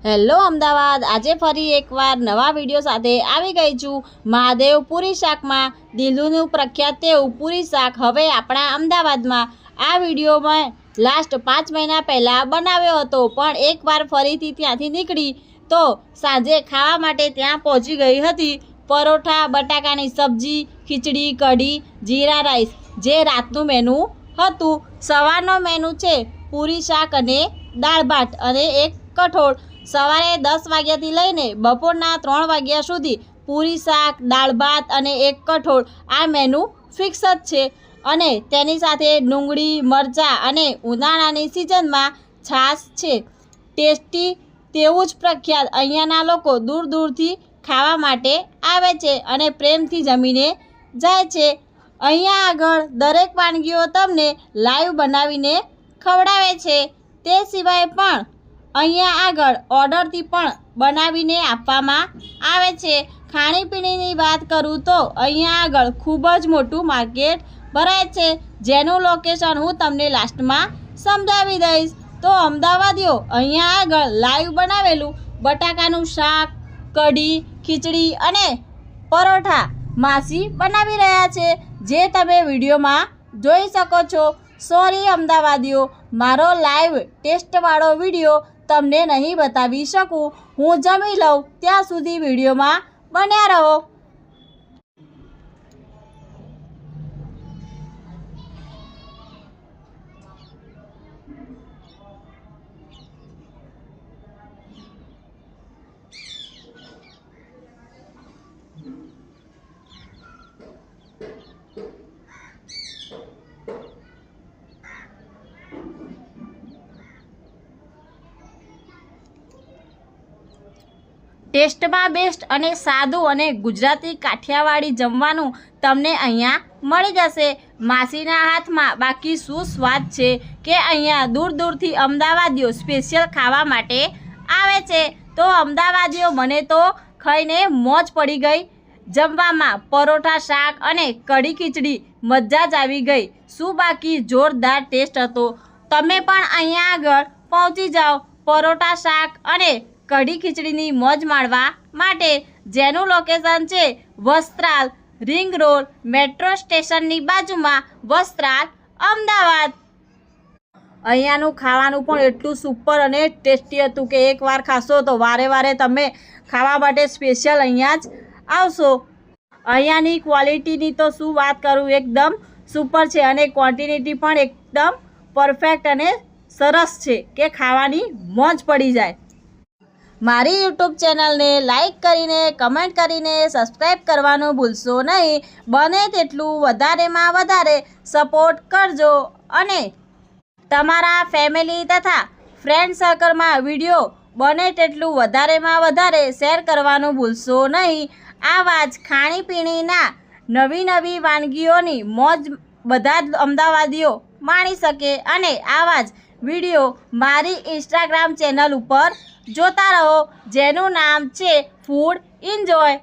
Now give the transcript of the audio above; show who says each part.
Speaker 1: Hello Ahmedabad, આજે ફરી એકવાર નવા વિડીયો સાથે આવી ગઈ છું। મહાદેવ પૂરી શાકમાં દિલ્હીનું પ્રખ્યાત તેવું પૂરી શાક હવે આપણા અમદાવાદમાં આ વિડીયોમાં લાસ્ટ 5 મહિના પહેલાં બનાવ્યો હતો, પણ એકવાર ફરીથી ત્યાંથી નીકળી તો સાંજે ખાવા માટે ત્યાં પહોંચી ગઈ હતી। પરોઠા, બટાકાની સબ્જી, ખીચડી, કઢી, જીરા રાઈસ જે રાતનું મેનુ હતું। સવારનો મેનુ છે પૂરી શાક અને દાળ ભાત અને એક કઠોળ। સવારે 10 વાગ્યાથી લઈને બપોરના 3 વાગ્યા સુધી પૂરી શાક, દાળ ભાત અને એક કઠોળ આ મેનુ ફિક્સ જ છે અને તેની સાથે ડુંગળી, મરચાં અને ઉનાળાની સિઝનમાં છાશ છે। ટેસ્ટી તેવું જ પ્રખ્યાત અહીંયાના લોકો દૂર દૂરથી ખાવા માટે આવે છે અને પ્રેમથી જમીને જાય છે। અહીંયા આગળ દરેક વાનગીઓ તમને લાઈવ બનાવીને ખવડાવે છે। તે સિવાય પણ અહીંયા આગળ ઓર્ડરથી પણ બનાવીને આપવામાં આવે છે। ખાણીપીણીની વાત કરું તો અહીંયા આગળ ખૂબ જ મોટું માર્કેટ ભરાય છે, જેનું લોકેશન હું તમને લાસ્ટમાં સમજાવી દઈશ। તો અમદાવાદીઓ અહીંયા આગળ લાઈવ બનાવેલું બટાકાનું શાક, કઢી, ખીચડી અને પરોઠા માસી બનાવી રહ્યા છે, જે તમે વિડીયોમાં જોઈ શકો છો। સોરી અમદાવાદીઓ, મારો લાઈવ ટેસ્ટવાળો વિડીયો તમને નહીં બતાવી શકું। હું જમી લઉં ત્યાં સુધી વિડીયોમાં બન્યા રહો। ટેસ્ટમાં બેસ્ટ અને સાદું અને ગુજરાતી કાઠિયાવાડી જમવાનું તમને અહીંયા મળી જશે। માસીના હાથમાં બાકી શું સ્વાદ છે કે અહીંયા દૂર દૂરથી અમદાવાદીઓ સ્પેશિયલ ખાવા માટે આવે છે। તો અમદાવાદીઓ મને તો ખાઈને મોજ પડી ગઈ। જમવામાં પરોઠા, શાક અને કઢી ખીચડી મજા જ આવી ગઈ। શું બાકી જોરદાર ટેસ્ટ હતો। તમે પણ અહીંયા આગળ પહોંચી જાઓ પરોઠા, શાક અને કઢી ખીચડીની મોજ માણવા માટે, જેનું લોકેશન છે વસ્ત્રાલ રિંગ રોડ મેટ્રો સ્ટેશનની બાજુમાં વસ્ત્રાલ અમદાવાદ। અહીંયાનું ખાવાનું પણ એટલું સુપર અને ટેસ્ટી હતું કે એકવાર ખાશો તો વારે વારે તમે ખાવા માટે સ્પેશિયલ અહીંયા જ આવશો। અહીંયાની ક્વોલિટીની તો શું વાત કરું, એકદમ સુપર છે અને ક્વોન્ટિટી પણ એકદમ પરફેક્ટ અને સરસ છે કે ખાવાની મોજ પડી જાય। મારી યુટ્યુબ ચેનલને લાઈક કરીને, કમેન્ટ કરીને સબસ્ક્રાઈબ કરવાનું ભૂલશો નહીં। બને તેટલું વધારેમાં વધારે સપોર્ટ કરજો અને તમારા ફેમિલી તથા ફ્રેન્ડ સર્કલમાં વિડીયો બને તેટલું વધારેમાં વધારે શેર કરવાનું ભૂલશો નહીં। આવા જ ખાણીપીણીના નવી વાનગીઓની મોજ બધા જ અમદાવાદીઓ માણી શકે અને આવા જ વિડીયો મારી ઇન્સ્ટાગ્રામ ચેનલ ઉપર જોતા રહો, જેનું નામ છે ફૂડ એન્જોય।